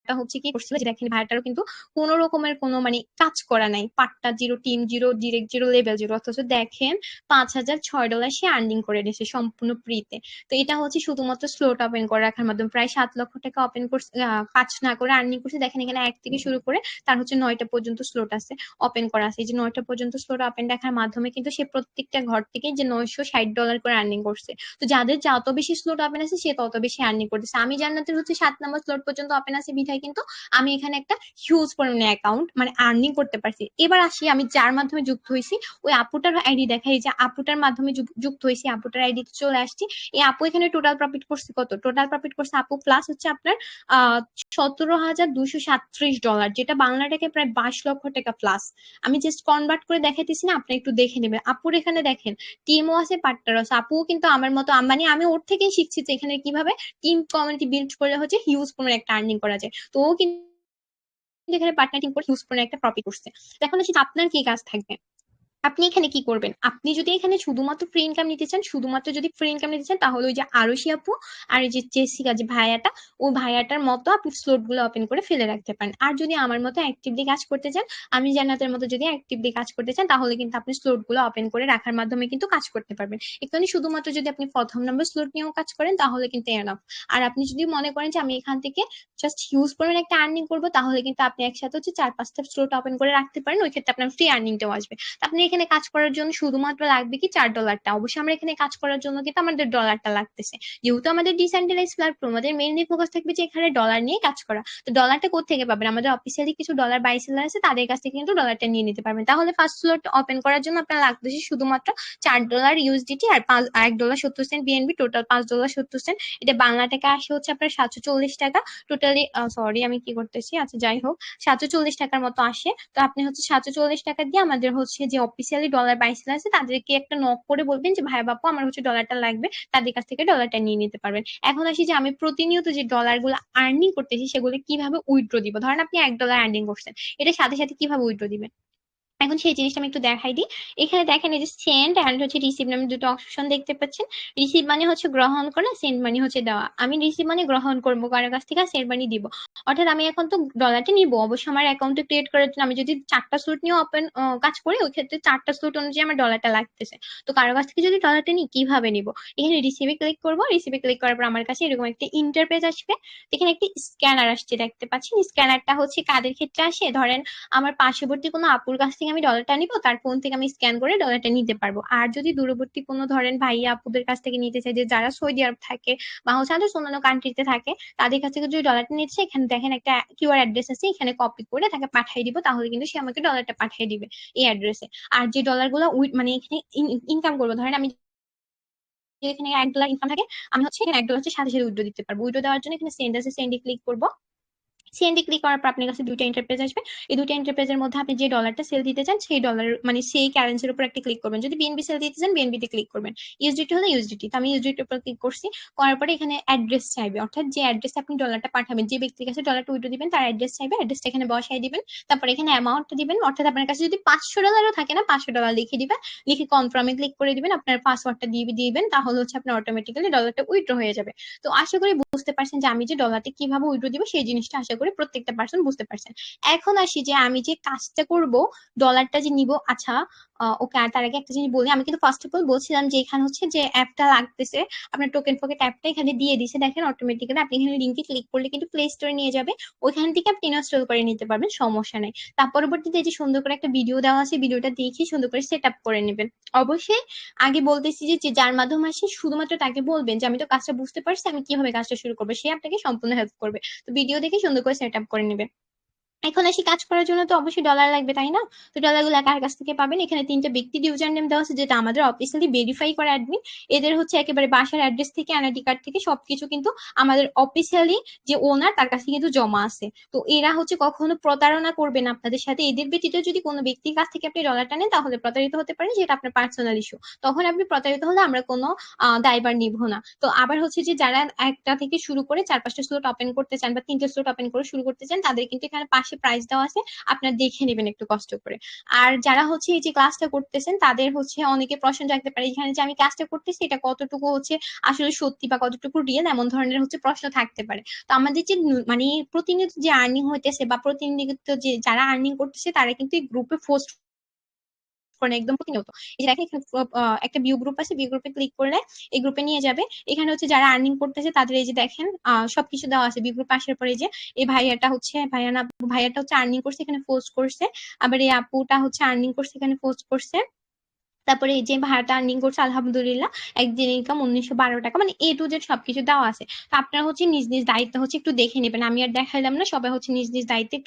হচ্ছে কি করছিল, যে দেখেন ভাইয়াটারও কিন্তু কোন রকমের কোনো মানে কাজ করা নাই, পাট্টা zero, team zero, direct zero, level zero, অথচ দেখেন $5,006 সে আর্নিং করে নিয়েছে সম্পূর্ণ ফ্রিতে। তো এটা হচ্ছে শুধুমাত্র স্লোট ওপেন করে রাখার মাধ্যমে প্রায় 7 লক্ষ টাকা ওপেন করছে, কাজ না করে আর্নিং করছে। দেখেন এখানে 1 থেকে শুরু করে তার হচ্ছে 9টা পর্যন্ত স্লোট আছে, ওপেন করা আছে। এই যে 9টা পর্যন্ত স্লোট ওপেন রাখার মাধ্যমে কিন্তু সে প্রত্যেকটা ঘর থেকে যে $960 করে আর্নিং করছে। তো যাদের যত বেশি স্লোট ওপেন আছে সে তত বেশি আর্নিং করতেছে। আমি জান্নাতের হচ্ছে 7 নম্বর স্লোট পর্যন্ত ওপেন আছে বিধায় কিন্তু আমি এখানে একটা হিউজ পরিমাণে অ্যাকাউন্ট মানে আর্নিং করতে পারছি। এবার আসি আমি যার মাধ্যমে যুক্ত হয়েছি, ওই আপুটার আইডি দেখাই, যে আপুটার মাধ্যমে যুক্ত হয়েছি, আপুটার আইডি চলে আসছি। এই আপু এখানে টোটাল প্রফিট করছে কত, টোটাল প্রফিট করছে আপু প্লাস হচ্ছে আপনার আহ $17,237, যেটা বাংলা টাকায় প্রায় 22 লক্ষ টাকা প্লাস। আমি জাস্ট কনভার্ট করে দেখাইতেছি না, আপনি একটু দেখে নেবেন। আপুর এখানে দেখেন টিমও আছে, পার্টনারও আছে। আপুও কিন্তু আমার মতো মানে আমি ওর থেকেই শিখছি যে এখানে কিভাবে টিম কমিউনিটি বিল্ড করলে হচ্ছে হিউজ পরিমাণে একটা আর্নিং করা যায়। তো ও কিন্তু এখানে পার্টনার টিম করে হিউজ পরিমাণে একটা প্রফিট করছে। তো এখন হচ্ছে আপনার কি কাজ থাকবে, আপনি এখানে কি করবেন? আপনি যদি এখানে শুধুমাত্র ফ্রি ইনকাম নিতে চান, শুধুমাত্র যদি ফ্রি ইনকাম নিতে চান তাহলে ওই যে আরশি আপু আর এই যে জেসিকা যে ভাইয়াটা, ওই ভাইয়াটার মতো আপনি স্লট গুলো ওপেন করে ফেলে রাখতে পারেন। আর যদি আমার মতো অ্যাক্টিভলি কাজ করতে চান, আমি জান্নাতের মতো যদি অ্যাক্টিভলি কাজ করতে চান তাহলে কিন্তু আপনি স্লট গুলো ওপেন করে রাখার মাধ্যমে কিন্তু কাজ করতে পারবেন। এখানে শুধুমাত্র যদি আপনি প্রথম নম্বর স্লট নিয়েও কাজ করেন তাহলে কিন্তু এনাফ। আর আপনি যদি মনে করেন যে আমি এখান থেকে জাস্ট হিউজ পরিমাণে একটা আর্নিং করবো, তাহলে কিন্তু আপনি একসাথে হচ্ছে 4-5টা স্লট ওপেন করে রাখতে পারেন, ওই ক্ষেত্রে আপনার ফ্রি আর্নিংটাও আসবে। আপনি এখানে কাজ করার জন্য শুধুমাত্র লাগবে কি $4। অবশ্যই আমরা এখানে কাজ করার জন্য কিন্তু আমাদের ডলারটা লাগতেছে, যেহেতু আমাদের ডিসেন্ট্রালাইজ প্ল্যাটফর্ম, আমাদের মেইনলি ফোকাস থাকবে যে এখানে ডলার নিয়ে কাজ করা। তো ডলারটা কোথেকে পাবেন? আমাদের অফিসিয়ালি কিছু ডলার বাই সেলার আছে, তাদের কাছ থেকে কিন্তু ডলারটা নিয়ে নিতে পারবেন। তাহলে ফার্স্ট স্লট ওপেন করার জন্য আপনার লাগতেছে শুধুমাত্র $4 ইউএসডিটি আর $1.70 বিএনবি, টোটাল $5.70। এটা বাংলা টাকা আসে হচ্ছে আপনার 740 টাকা টোটালি। সরি, আমি কি করতেছি, আচ্ছা যাই হোক, 740 টাকার মতো আসে। তো আপনি হচ্ছে 740 টাকা দিয়ে আমাদের হচ্ছে যে অফিসিয়ালি ডলার বাইসেল আছে তাদেরকে একটা নক করে বলবেন যে ভাইয়া বাপু আমার হচ্ছে ডলারটা লাগবে, তাদের কাছ থেকে ডলারটা নিয়ে নিতে পারবেন। এখন আসি যে আমি প্রতিনিয়ত যে ডলার গুলো আর্নিং করতেছি সেগুলো কিভাবে উইথড্র দিব। ধরেন আপনি $1 আর্নিং করছেন, এটা সাথে সাথে কিভাবে উইথড্র দিবেন, এখন সেই জিনিসটা আমি একটু দেখাই দিই। এখানে দেখেন এই যে সেন্ড এন্ড হচ্ছে রিসিভ নামে দুটো অপশন দেখতে পাচ্ছেন। রিসিভ মানে হচ্ছে গ্রহণ করা, সেন্ড মানে হচ্ছে দেওয়া। আমি রিসিভ মানে গ্রহণ করবো কারোর কাছ থেকে, সেন্ড মানে দিব। অর্থাৎ আমি এখন তো ডলারটা নিব, অবশ্যই আমার অ্যাকাউন্টে ক্রিয়েট করার জন্য আমি যদি 4টা স্লট নিয়ে ওপেন কাজ করি, ওই ক্ষেত্রে 4টা স্লট অনুযায়ী আমার ডলারটা লাগতেছে। তো কারোর কাছ থেকে যদি ডলারটা নিই কিভাবে নিব, এখানে রিসিভে ক্লিক করবো। রিসিভে ক্লিক করার পর আমার কাছে এরকম একটা ইন্টারপেজ আসবে। এখানে একটি স্ক্যানার আসছে দেখতে পাচ্ছেন। স্ক্যানারটা হচ্ছে কাদের ক্ষেত্রে আসে, ধরেন আমার পার্শ্ববর্তী কোনো আপুর কাছ থেকে আমি ডলারটা নিব, তার ফোন থেকে আমি স্ক্যান করে ডলারটা নিতে পারবো। আর যদি দূরবর্তী কোনো ধরেন ভাইয়া আপুদের কাছ থেকে নিতে চাই, যে যারা সৌদি আরব থাকে বা হচ্ছে আরো অন্যান্য কান্ট্রিতে থাকে, তাদের কাছ থেকে যদি ডলারটা নিচ্ছে, এখানে দেখেন একটা কিউআর অ্যাড্রেস আছে, এখানে কপি করে তাকে পাঠিয়ে দিব, তাহলে কিন্তু সে আমাকে ডলারটা পাঠিয়ে দিবে এই অ্যাড্রেসে। আর যে ডলার গুলো মানে এখানে ইনকাম করবো, ধরেন আমি এখানে $1 ইনকাম থাকে, আমি হচ্ছে এখানে $1 হচ্ছে সাথে সাথে উইথড্র দিতে পারবো। উইথড্র দেওয়ার জন্য এখানে সেন্ড আছে, সেন্ডে ক্লিক করবো। সেন্ডে ক্লিক করার পর আপনার কাছে দুইটা ইন্টারপেজ আসবে। এই দুইটা ইন্টারপেজের মধ্যে আপনি যে ডলারটা সেল দিতে চান সেই ডলার মানে সেই কারেন্সির উপর একটা ক্লিক করবেন। যদি বিএনবি সেল দিতে চান বিএনবি তে ক্লিক করবেন, ইউএসডিটি হলে ইউএসডিটি। তো আমি ইউএসডিটির উপর ক্লিক করছি। করার পরে এখানে অ্যাড্রেস চাইবে, অর্থাৎ যে অ্যাড্রেসে আপনি ডলারটা পাঠাবেন, যে ব্যক্তির কাছে ডলারটা উইথড্র দিবেন তার অ্যাড্রেস চাইবে, অ্যাড্রেসটা এখানে বসাই দিবেন। তারপর এখানে অ্যামাউন্টটা দিবেন, অর্থাৎ আপনার কাছে যদি $500 থাকে না, $500 লিখে দিবেন, লিখে কনফার্মে ক্লিক করে দিবেন, আপনার পাসওয়ার্ডটা দিয়ে দিবেন, তাহলে হচ্ছে আপনার অটোমেটিক্যালি ডলারটা উইথড্র হয়ে যাবে। তো আশা করি বুঝতে পারছেন যে আমি যে ডলারটা কিভাবে উইথড্র দিব সেই জিনিসটা আশা করি প্রত্যেকটা পার্সন বুঝতে পারছেন। এখন আসি যে আমি যে কাজটা করব, ডলারটা যে নিব, আচ্ছা ওকে, আর তার আগে একটা জিনিস বলি। আমি কিন্তু ফার্স্ট অফ অল বলছিলাম যে এখানে হচ্ছে যে অ্যাপটা লাগতেছে, আপনার টোকেন পকেট অ্যাপটা এখানে দিয়ে দিছে, দেখেন অটোমেটিক্যালি আপনি এখানে লিঙ্কে ক্লিক করলে কিন্তু প্লে স্টোরে নিয়ে যাবে, ওইখান থেকে আপনি ইনস্টল করে নিতে পারবেন, সমস্যা নাই। তার পরবর্তীতে এই যে সুন্দর করে একটা ভিডিও দেওয়া আছে, ভিডিওটা দেখে সুন্দর করে সেট আপ করে নেবেন। অবশ্যই আগে বলতেছি যে যার মাধ্যমে আসে শুধুমাত্র তাকে বলবেন যে আমি তো কাজটা বুঝতে পারছি, আমি কিভাবে কাজটা শুরু করবো, সে আপনাকে সম্পূর্ণ হেল্প করবে। তো ভিডিও দেখে সুন্দর করে সেট আপ করে নেবেন। এখন আসি কাজ করার জন্য তো অবশ্যই ডলার লাগবে, তাই না? তো ডলার গুলো কার কাছ থেকে পাবেন? এখানে 3টা ব্যক্তির ইউজার নেম দেওয়া আছে, যেটা আমাদের অফিসিয়ালি ভেরিফাই করা অ্যাডমিন। এদের হচ্ছে একেবারে বাসার অ্যাড্রেস থেকে এনআইডি কার্ড থেকে সবকিছু কিন্তু আমাদের অফিসিয়ালি যে ওনার তার কাছে কিন্তু জমা আছে। তো এরা হচ্ছে কখনো প্রতারণা করবে না আপনাদের সাথে। এদের ব্যতীত যদি কোনো ব্যক্তির কাছ থেকে আপনি ডলারটা নেন তাহলে প্রতারিত হতে পারেন, যেটা আপনার পার্সোনাল ইস্যু। তখন আপনি প্রতারিত হলে আমরা কোনো দায়ভার নিব না। তো আবার হচ্ছে যে যারা একটা থেকে শুরু করে 4-5টা স্লট ওপেন করতে চান বা 3টে স্লট ওপেন করে শুরু করতে চান, তাদের কিন্তু এখানে পাশে প্রাইস দেওয়া আছে, আপনারা দেখে নেবেন একটু কষ্ট করে। আর যারা হচ্ছে এই যে ক্লাসটা করতেছেন তাদের হচ্ছে অনেকে প্রশ্ন জাগতে পারে, এখানে যে আমি ক্লাসটা করতেছি এটা কতটুকু হচ্ছে আসলে সত্যি বা কতটুকু রিয়েল, এমন ধরনের হচ্ছে প্রশ্ন থাকতে পারে। তো আমাদের যে মানে প্রতিনিয়ত যে আর্নিং হইতেছে বা প্রতিনিয়ত যে যারা আর্নিং করতেছে তারা কিন্তু এই গ্রুপে পোস্ট করেন একদম প্রতিনিয়ত। এই যে দেখেন এখানে একটা ভিউ গ্রুপ আছে, ভিউ গ্রুপে ক্লিক করলে এই গ্রুপে নিয়ে যাবে। এখানে হচ্ছে যারা আর্নিং করতেছে তাদের এই যে দেখেন সবকিছু দেওয়া আছে। ভিউ গ্রুপ আসার পরে এই যে এই ভাইয়াটা হচ্ছে ভাইয়া না, ভাইয়াটা হচ্ছে আর্নিং করছে, এখানে পোস্ট করছে। আবার এই আপুটা হচ্ছে আর্নিং করছে, এখানে পোস্ট করছে। তারপরে এই যে ভাড়াটা আর্নিং করছে আলহামদুলিল্লাহ, একদিন ইনকাম 1912 টাকা, মানে এ টু জেড সবকিছু দেওয়া আছে। তো আপনারা হচ্ছে নিজ নিজ দায়িত্ব হচ্ছে একটু দেখে নেবেন, আমি আর দেখাইলাম না, সবাই হচ্ছে নিজ নিজ দায়িত্বে একটু